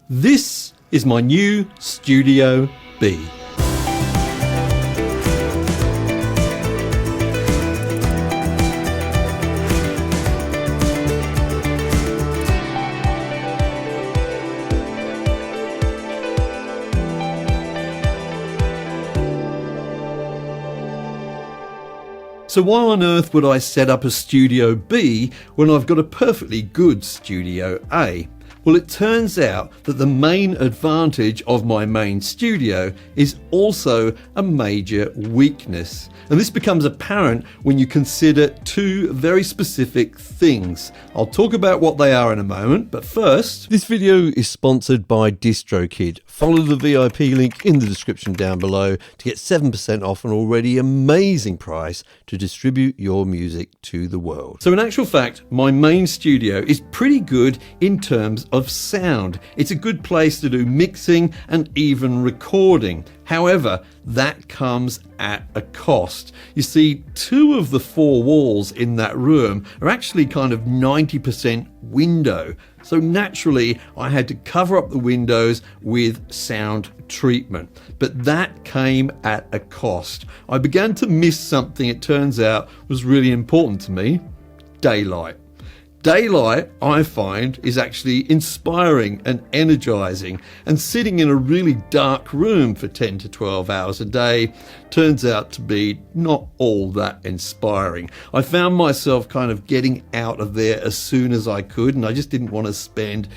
This is my new Studio B. So why on earth would I set up a Studio B when I've got a perfectly good Studio A? Well, it turns out that the main advantage of my main studio is also a major weakness. And this becomes apparent when you consider two very specific things. I'll talk about what they are in a moment, but first, this video is sponsored by DistroKid. Follow the VIP link in the description down below to get 7% off an already amazing price to distribute your music to the world. So in actual fact, my main studio is pretty good in terms of sound. It's a good place to do mixing and even recording. However, that comes at a cost. You see, 2 of the 4 walls in that room are actually kind of 90% window. So naturally, I had to cover up the windows with sound treatment. But that came at a cost. I began to miss something it turns out was really important to me: daylight. Daylight, I find, is actually inspiring and energizing, and sitting in a really dark room for 10 to 12 hours a day turns out to be not all that inspiring. I found myself kind of getting out of there as soon as I could, and I just didn't want to spend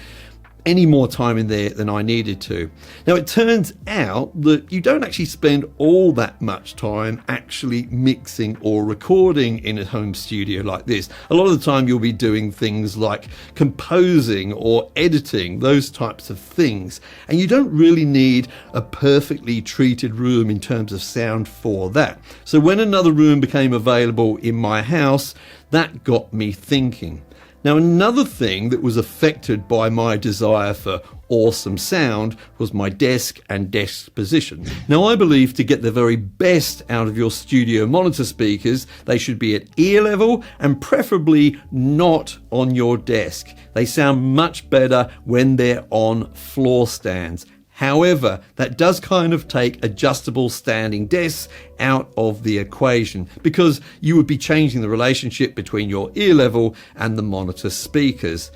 any more time in there than I needed to. Now, it turns out that you don't actually spend all that much time actually mixing or recording in a home studio like this. A lot of the time you'll be doing things like composing or editing, those types of things. And you don't really need a perfectly treated room in terms of sound for that. So when another room became available in my house, that got me thinking. Now, another thing that was affected by my desire for awesome sound was my desk and desk position. Now, I believe to get the very best out of your studio monitor speakers, they should be at ear level and preferably not on your desk. They sound much better when they're on floor stands. However, that does kind of take adjustable standing desks out of the equation, because you would be changing the relationship between your ear level and the monitor speakers.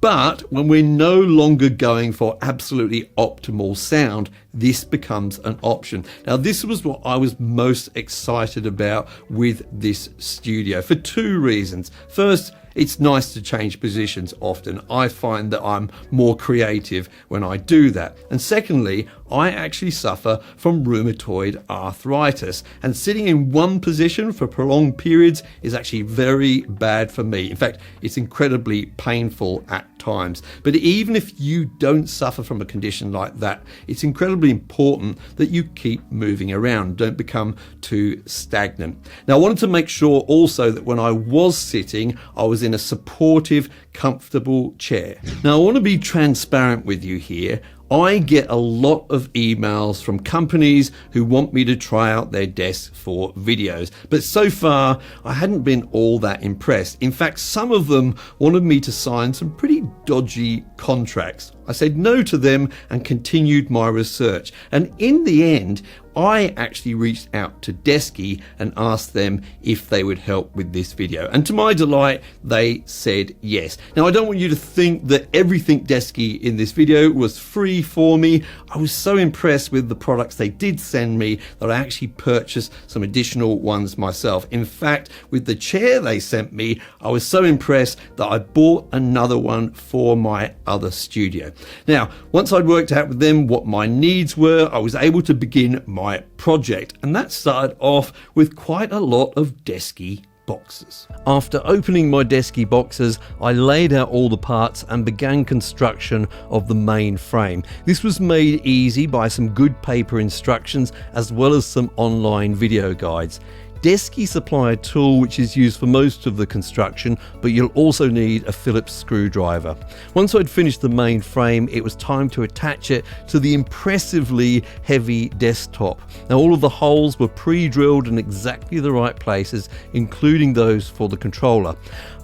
But when we're no longer going for absolutely optimal sound, this becomes an option. Now, this was what I was most excited about with this studio for 2 reasons. First, it's nice to change positions often. I find that I'm more creative when I do that. And secondly, I actually suffer from rheumatoid arthritis, and sitting in one position for prolonged periods is actually very bad for me. In fact, it's incredibly painful at times. But even if you don't suffer from a condition like that, it's incredibly important that you keep moving around, don't become too stagnant. Now, I wanted to make sure also that when I was sitting, I was in a supportive, comfortable chair. Now, I want to be transparent with you here. I get a lot of emails from companies who want me to try out their desks for videos, but so far I hadn't been all that impressed. In fact, some of them wanted me to sign some pretty dodgy contracts. I said no to them and continued my research. And in the end, I actually reached out to Desky and asked them if they would help with this video. And to my delight, they said yes. Now, I don't want you to think that everything Desky in this video was free for me. I was so impressed with the products they did send me that I actually purchased some additional ones myself. In fact, with the chair they sent me, I was so impressed that I bought another one for my other studio. Now, once I'd worked out with them what my needs were, I was able to begin my project, and that started off with quite a lot of Desky boxes. After opening my Desky boxes, I laid out all the parts and began construction of the main frame. This was made easy by some good paper instructions as well as some online video guides. Desky supply a tool which is used for most of the construction, but you'll also need a Phillips screwdriver. Once I'd finished the main frame, it was time to attach it to the impressively heavy desktop. Now all of the holes were pre-drilled in exactly the right places, including those for the controller.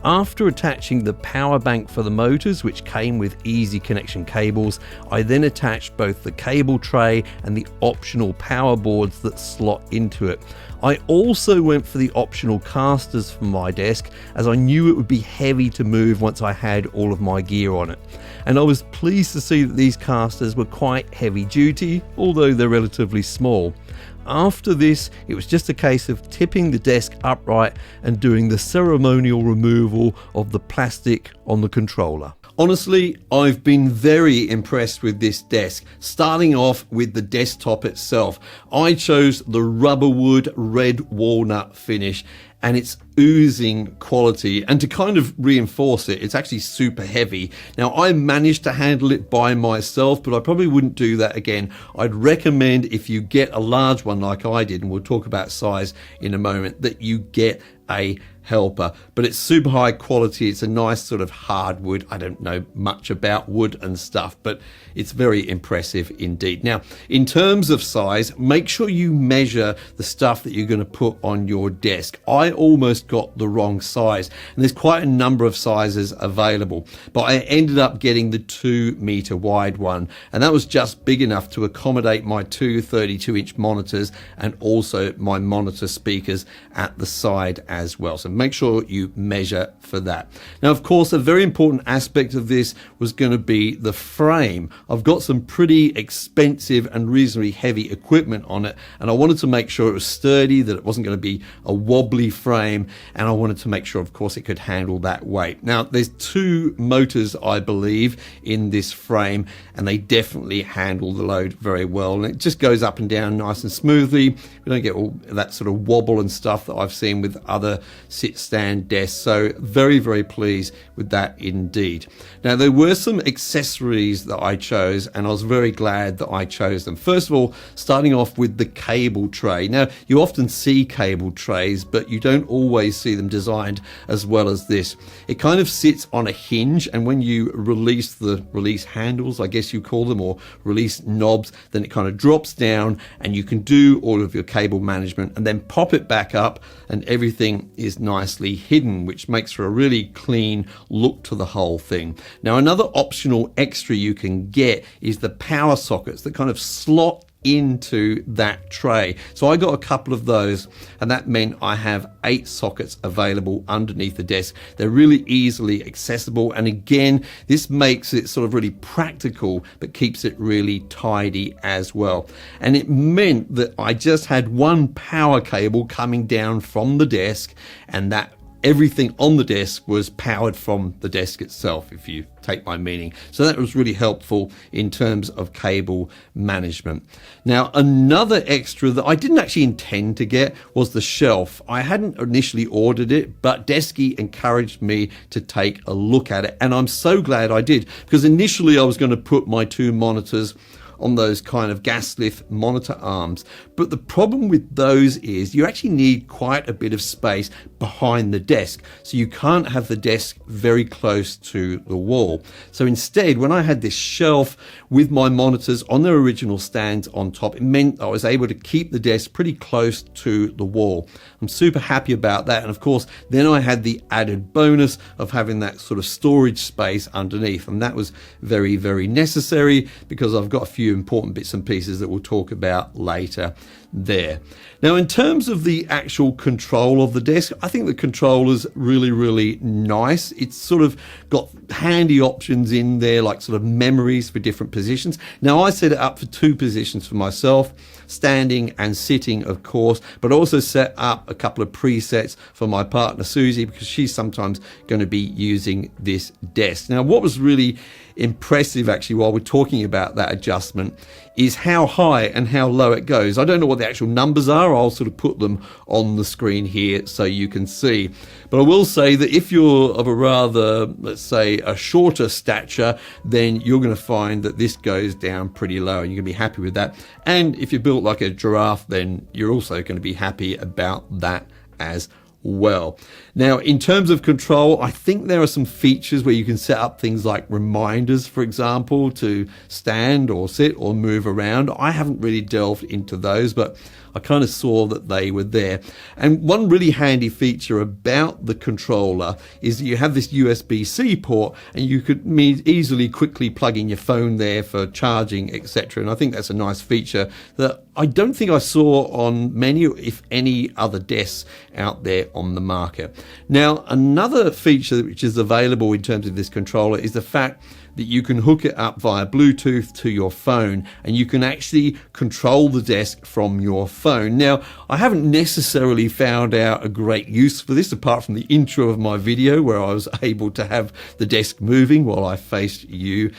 After attaching the power bank for the motors, which came with easy connection cables, I then attached both the cable tray and the optional power boards that slot into it. I also went for the optional casters for my desk, as I knew it would be heavy to move once I had all of my gear on it. And I was pleased to see that these casters were quite heavy duty, although they're relatively small. After this, it was just a case of tipping the desk upright and doing the ceremonial removal of the plastic on the controller. Honestly, I've been very impressed with this desk. Starting off with the desktop itself, I chose the rubber wood red walnut finish, and it's oozing quality. And to kind of reinforce it, it's actually super heavy. Now, I managed to handle it by myself, but I probably wouldn't do that again. I'd recommend, if you get a large one like I did, and we'll talk about size in a moment, that you get a helper. But it's super high quality. It's a nice sort of hardwood. I don't know much about wood and stuff, but it's very impressive indeed. Now, in terms of size, make sure you measure the stuff that you're going to put on your desk. I almost got the wrong size, and there's quite a number of sizes available, but I ended up getting the 2-meter wide one, and that was just big enough to accommodate my two 32-inch monitors and also my monitor speakers at the side as well. So make sure you measure for that. Now, of course, a very important aspect of this was going to be the frame. I've got some pretty expensive and reasonably heavy equipment on it, and I wanted to make sure it was sturdy, that it wasn't going to be a wobbly frame, and I wanted to make sure, of course, it could handle that weight. Now, there's 2 motors, I believe, in this frame, and they definitely handle the load very well, and it just goes up and down nice and smoothly. We don't get all that sort of wobble and stuff that I've seen with other sit-stand desks, so very, very pleased with that indeed. Now, there were some accessories that I chose, and I was very glad that I chose them. First of all, starting off with the cable tray. Now, you often see cable trays, but you don't always see them designed as well as this. It kind of sits on a hinge, and when you release the release handles, I guess you call them, or release knobs, then it kind of drops down, and you can do all of your cable management and then pop it back up, and everything is nicely hidden, which makes for a really clean look to the whole thing. Now, another optional extra you can get is the power sockets that kind of slot into that tray. So I got a couple of those, and that meant I have 8 sockets available underneath the desk. They're really easily accessible, and again, this makes it sort of really practical, but keeps it really tidy as well. And it meant that I just had one power cable coming down from the desk, and that everything on the desk was powered from the desk itself, if you take my meaning. So that was really helpful in terms of cable management. Now, another extra that I didn't actually intend to get was the shelf. I hadn't initially ordered it, but Desky encouraged me to take a look at it, and I'm so glad I did, because initially I was going to put my 2 monitors on those kind of gas lift monitor arms. But the problem with those is you actually need quite a bit of space behind the desk. So you can't have the desk very close to the wall. So instead, when I had this shelf with my monitors on their original stands on top, it meant I was able to keep the desk pretty close to the wall. I'm super happy about that. And of course, then I had the added bonus of having that sort of storage space underneath. And that was very, very necessary, because I've got a few important bits and pieces that we'll talk about later there. Now, in terms of the actual control of the desk, I think the controller's really, really nice. It's sort of got handy options in there, like sort of memories for different positions. Now, I set it up for 2 positions for myself, standing and sitting, of course, but also set up a couple of presets for my partner Susie, because she's sometimes going to be using this desk. Now, what was really impressive, actually, while we're talking about that adjustment, is how high and how low it goes. I don't know what the actual numbers are. I'll sort of put them on the screen here so you can see. But I will say that if you're of a rather, let's say, a shorter stature, then you're going to find that this goes down pretty low, and you're going to be happy with that. And if you're built like a giraffe, then you're also going to be happy about that as well. Now, in terms of control, I think there are some features where you can set up things like reminders, for example, to stand or sit or move around. I haven't really delved into those, but I kind of saw that they were there. And one really handy feature about the controller is that you have this USB-C port, and you could easily quickly plug in your phone there for charging, etc. And I think that's a nice feature that I don't think I saw on many, if any, other desks out there on the market. Now, another feature which is available in terms of this controller is the fact that you can hook it up via Bluetooth to your phone, and you can actually control the desk from your phone. Now, I haven't necessarily found out a great use for this, apart from the intro of my video where I was able to have the desk moving while I faced you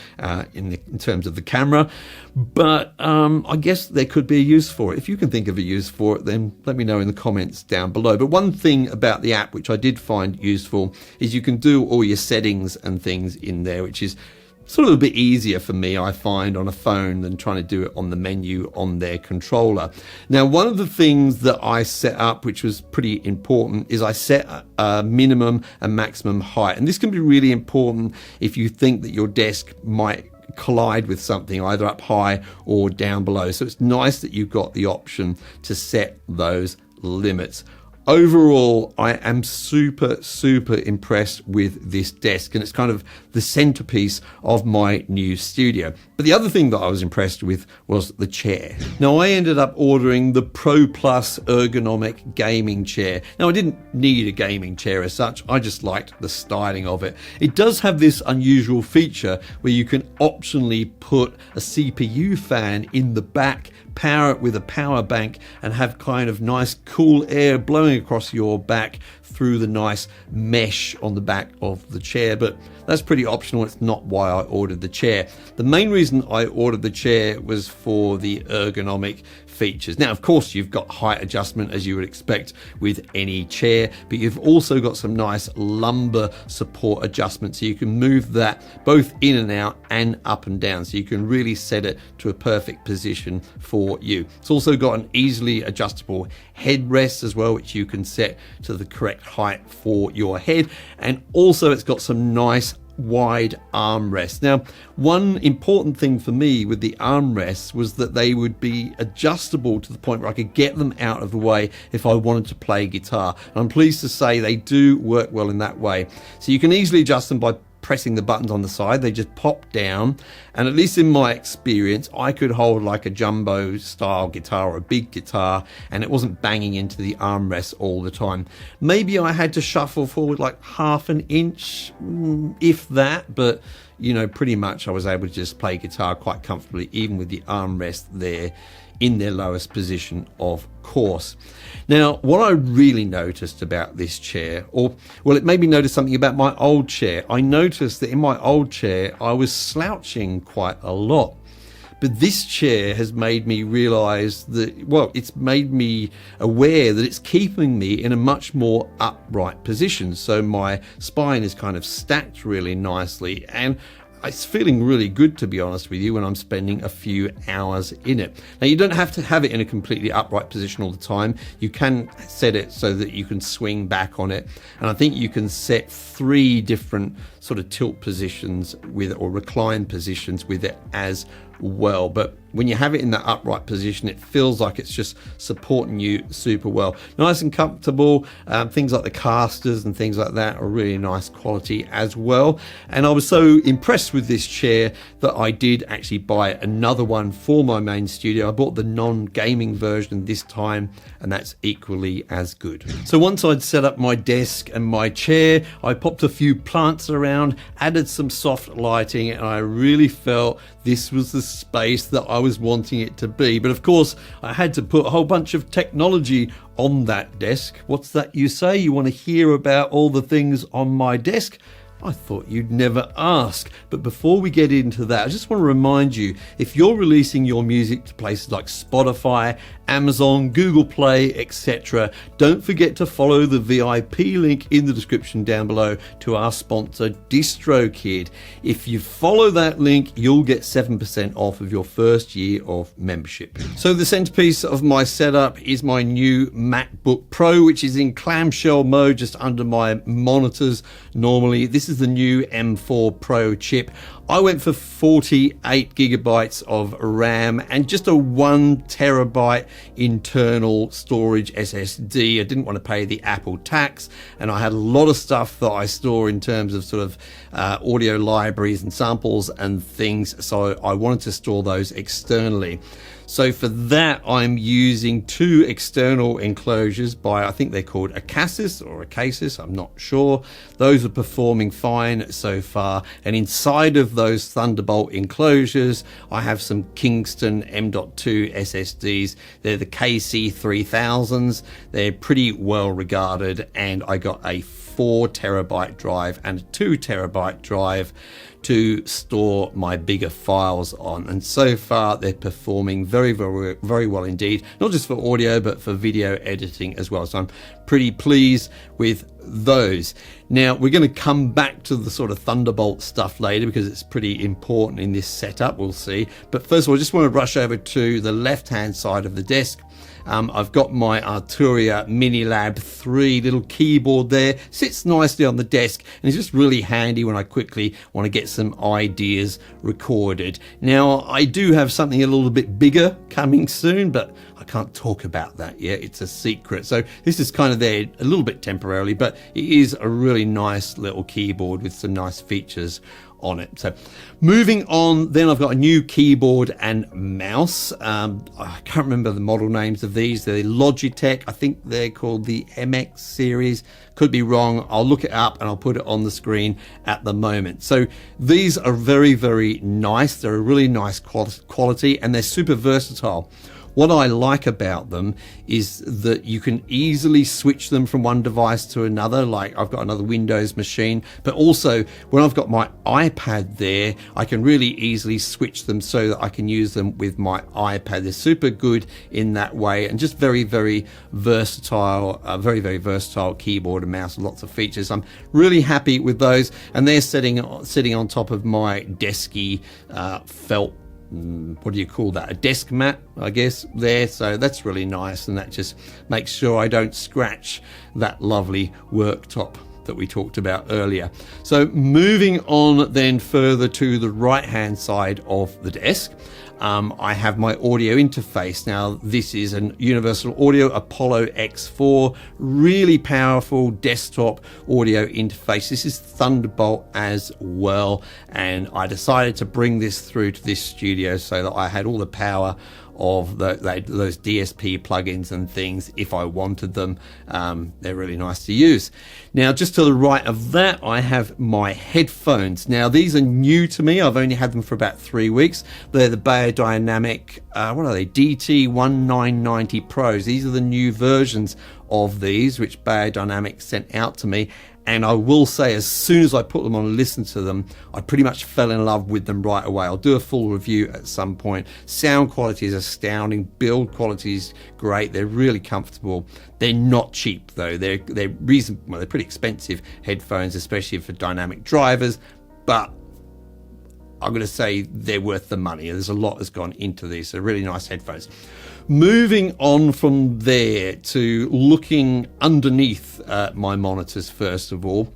in terms of the camera. But I guess there could be a use for it. If you can think of a use for it, then let me know in the comments down below. But one thing about the app which I did find useful is you can do all your settings and things in there, which is sort of a bit easier for me, I find, on a phone than trying to do it on the menu on their controller. Now, one of the things that I set up, which was pretty important, is I set a minimum and maximum height. And this can be really important if you think that your desk might collide with something either up high or down below. So it's nice that you've got the option to set those limits. Overall, I am super impressed with this desk, and it's kind of the centerpiece of my new studio. But the other thing that I was impressed with was the chair. Now, I ended up ordering the Pro Plus ergonomic gaming chair. Now, I didn't need a gaming chair as such. I just liked the styling of it. It does have this unusual feature where you can optionally put a CPU fan in the back, power it with a power bank, and have kind of nice cool air blowing across your back through the nice mesh on the back of the chair. But that's pretty optional. It's not why I ordered the chair. The main reason I ordered the chair was for the ergonomic features. Now, of course, you've got height adjustment as you would expect with any chair, but you've also got some nice lumbar support adjustments, so you can move that both in and out and up and down, so you can really set it to a perfect position for you. It's also got an easily adjustable headrest as well, which you can set to the correct height for your head, and also it's got some nice wide armrests. Now, one important thing for me with the armrests was that they would be adjustable to the point where I could get them out of the way if I wanted to play guitar. And I'm pleased to say they do work well in that way. So you can easily adjust them by pressing the buttons on the side. They just pop down, and at least in my experience, I could hold like a jumbo style guitar or a big guitar, and it wasn't banging into the armrest all the time. Maybe I had to shuffle forward like half an inch, if that, but you know, pretty much I was able to just play guitar quite comfortably, even with the armrest there in their lowest position, of course. Now, what I really noticed about this chair, it made me notice something about my old chair. I noticed that in my old chair, I was slouching quite a lot. But this chair has made me realize that, it's made me aware that it's keeping me in a much more upright position. So my spine is kind of stacked really nicely, and it's feeling really good, to be honest with you, when I'm spending a few hours in it. Now, you don't have to have it in a completely upright position all the time. You can set it so that you can swing back on it. And I think you can set 3 different sort of tilt positions with it, or recline positions with it as well. But when you have it in that upright position, it feels like it's just supporting you super well. Nice and comfortable. Things like the casters and things like that are really nice quality as well. And I was so impressed with this chair that I did actually buy another one for my main studio. I bought the non-gaming version this time, and that's equally as good. So once I'd set up my desk and my chair, I popped a few plants around, added some soft lighting, and I really felt this was the space that I was wanting it to be. But of course, I had to put a whole bunch of technology on that desk. What's that you say? You want to hear about all the things on my desk? I thought you'd never ask. But before we get into that, I just want to remind you, if you're releasing your music to places like Spotify, Amazon, Google Play, etc. Don't forget to follow the VIP link in the description down below to our sponsor DistroKid. If you follow that link, you'll get 7% off of your first year of membership. So the centerpiece of my setup is my new MacBook Pro, which is in clamshell mode just under my monitors normally. This is the new M4 Pro chip. I went for 48 gigabytes of RAM and just a 1 terabyte internal storage SSD. I didn't want to pay the Apple tax, and I had a lot of stuff that I store in terms of sort of audio libraries and samples and things, so I wanted to store those externally. So for that, I'm using 2 external enclosures by, I think they're called Acasis or Acasis, I'm not sure. Those are performing fine so far. And inside of those Thunderbolt enclosures, I have some Kingston M.2 SSDs. They're the KC3000s. They're pretty well regarded, and I got a 4 terabyte drive and a 2 terabyte drive to store my bigger files on, and so far they're performing very well indeed, not just for audio but for video editing as well, so I'm pretty pleased with those. Now we're going to come back to the sort of Thunderbolt stuff later because it's pretty important in this setup, we'll see. But first of all, I just want to rush over to the left hand side of the desk. I've got my Arturia Minilab 3 little keyboard there. Sits nicely on the desk and it's just really handy when I quickly want to get some ideas recorded. Now, I do have something a little bit bigger coming soon, but I can't talk about that yet. It's a secret. So this is kind of there a little bit temporarily, but it is a really nice little keyboard with some nice features on it. So moving on, then I've got a new keyboard and mouse. I can't remember the model names of these. They're Logitech. I think they're called the MX series. Could be wrong. I'll look it up and I'll put it on the screen at the moment. So these are very nice. They're a really nice quality and they're super versatile. What I like about them is that you can easily switch them from one device to another. Like I've got another Windows machine, but also when I've got my iPad there, I can really easily switch them so that I can use them with my iPad. They're super good in that way and just very versatile, very versatile keyboard and mouse with lots of features. I'm really happy with those, and they're sitting on top of my Desky felt, what do you call that, a desk mat, I guess, there. So that's really nice, and that just makes sure I don't scratch that lovely worktop that we talked about earlier. So moving on then further to the right hand side of the desk, I have my audio interface. Now this is an Universal Audio Apollo X4, really powerful desktop audio interface. This is Thunderbolt as well, and I decided to bring this through to this studio so that I had all the power of those DSP plugins and things if I wanted them. They're really nice to use. Now just to the right of that, I have my headphones. Now these are new to me. I've only had them for about 3 weeks. They're the Beyerdynamic, what are they, DT1990 Pros. These are the new versions of these which Beyerdynamic sent out to me. And I will say, as soon as I put them on and listened to them, I pretty much fell in love with them right away. I'll do a full review at some point. Sound quality is astounding. Build quality is great. They're really comfortable. They're not cheap though. They're reasonable. Well, they're pretty expensive headphones, especially for dynamic drivers. But I'm going to say they're worth the money. There's a lot that's gone into these. So really nice headphones. Moving on from there to looking underneath my monitors first of all.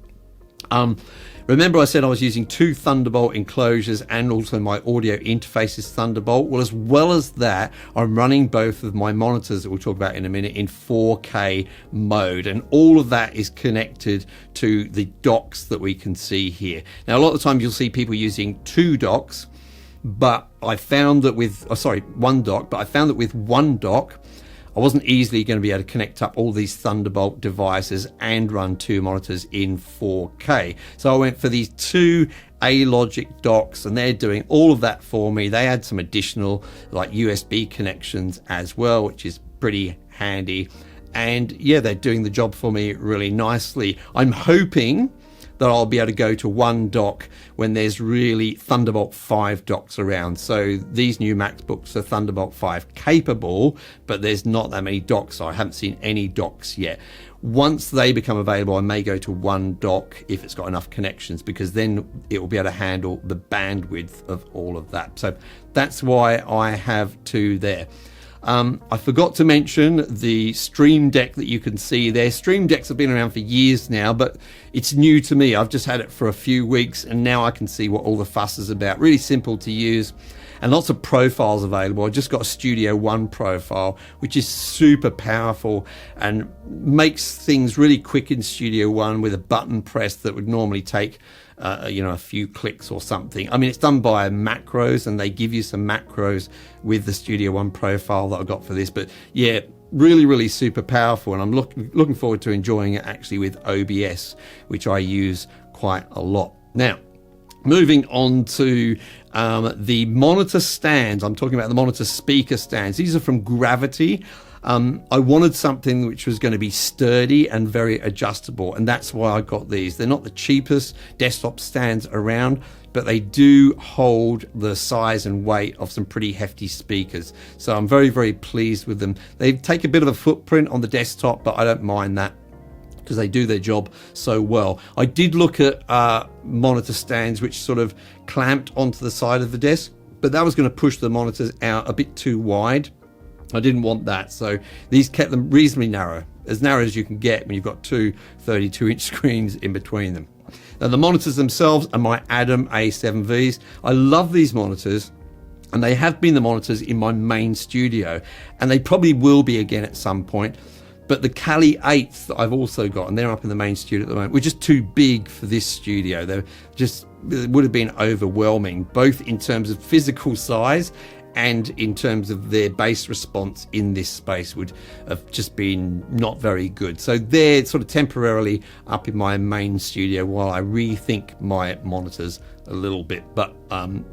Remember I said I was using 2 Thunderbolt enclosures and also my audio interface is Thunderbolt. Well, as well as that, I'm running both of my monitors that we'll talk about in a minute in 4K mode, and all of that is connected to the docks that we can see here. Now, a lot of the times you'll see people using 2 docks, but I found that with, one dock, but I found that with one dock, I wasn't easily going to be able to connect up all these Thunderbolt devices and run 2 monitors in 4K. So I went for these 2 A-Logic docks, and they're doing all of that for me. They add some additional like USB connections as well, which is pretty handy. And yeah, they're doing the job for me really nicely. I'm hoping that I'll be able to go to one dock when there's really Thunderbolt 5 docks around. So these new MacBooks are Thunderbolt 5 capable, but there's not that many docks. So I haven't seen any docks yet. Once they become available, I may go to one dock if it's got enough connections, because then it will be able to handle the bandwidth of all of that. So that's why I have two there. I forgot to mention the Stream Deck that you can see there. Stream Decks have been around for years now, but it's new to me. I've just had it for a few weeks, and now I can see what all the fuss is about. Really simple to use, and lots of profiles available. I just got a Studio One profile, which is super powerful and makes things really quick in Studio One with a button press that would normally take a few clicks or something. I mean, it's done by macros, and they give you some macros with the Studio One profile that I got for this. But yeah, really super powerful, and I'm looking forward to enjoying it actually with OBS, which I use quite a lot. Now, moving on to the monitor stands. I'm talking about the monitor speaker stands. These are from Gravity. I wanted something which was going to be sturdy and very adjustable, and that's why I got these. They're not the cheapest desktop stands around, but they do hold the size and weight of some pretty hefty speakers. So I'm very pleased with them. They take a bit of a footprint on the desktop, but I don't mind that, because they do their job so well. I did look at monitor stands which sort of clamped onto the side of the desk, but that was going to push the monitors out a bit too wide. I didn't want that, so these kept them reasonably narrow as you can get when you've got two 32-inch screens in between them. Now, the monitors themselves are my Adam A7Vs. I love these monitors, and they have been the monitors in my main studio, and they probably will be again at some point. But the Kali 8s that I've also got, and they're up in the main studio at the moment, were just too big for this studio. It would have been overwhelming, both in terms of physical size and in terms of their bass response in this space would have just been not very good. So they're sort of temporarily up in my main studio while I rethink my monitors a little bit. But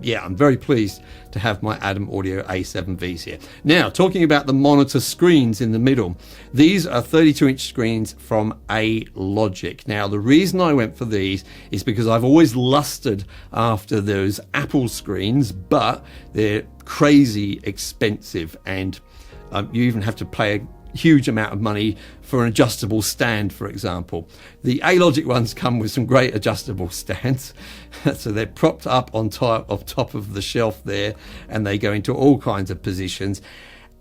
yeah, I'm very pleased to have my Adam Audio A7Vs here. Now, talking about the monitor screens in the middle, these are 32-inch screens from A-Logic. Now, the reason I went for these is because I've always lusted after those Apple screens, but they're crazy expensive, and you even have to pay a huge amount of money for an adjustable stand, for example. The A-Logic ones come with some great adjustable stands. So they're propped up on top of the shelf there, and they go into all kinds of positions.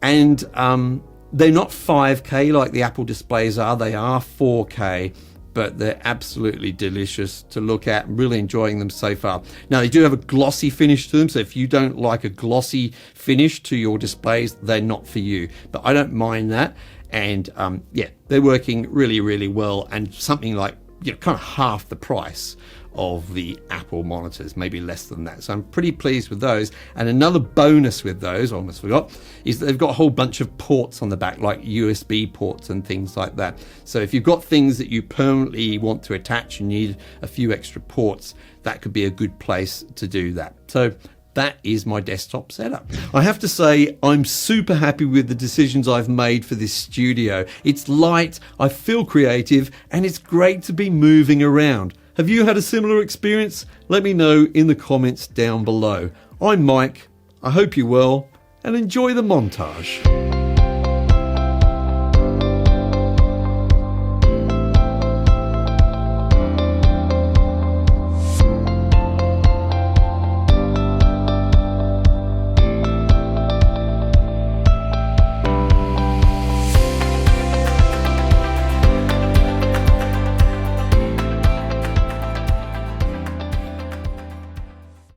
And they're not 5K like the Apple displays are. They are 4K, but they're absolutely delicious to look at. I'm really enjoying them so far. Now, they do have a glossy finish to them, so if you don't like a glossy finish to your displays, they're not for you. But I don't mind that. And yeah, they're working really well, and something like kind of half the price of the Apple monitors, maybe less than that. So I'm pretty pleased with those. And another bonus with those, I almost forgot, is that they've got a whole bunch of ports on the back, like USB ports and things like that. So if you've got things that you permanently want to attach and need a few extra ports, that could be a good place to do that. So that is my desktop setup. I have to say, I'm super happy with the decisions I've made for this studio. It's light, I feel creative, and it's great to be moving around. Have you had a similar experience? Let me know in the comments down below. I'm Mike. I hope you're well, and enjoy the montage.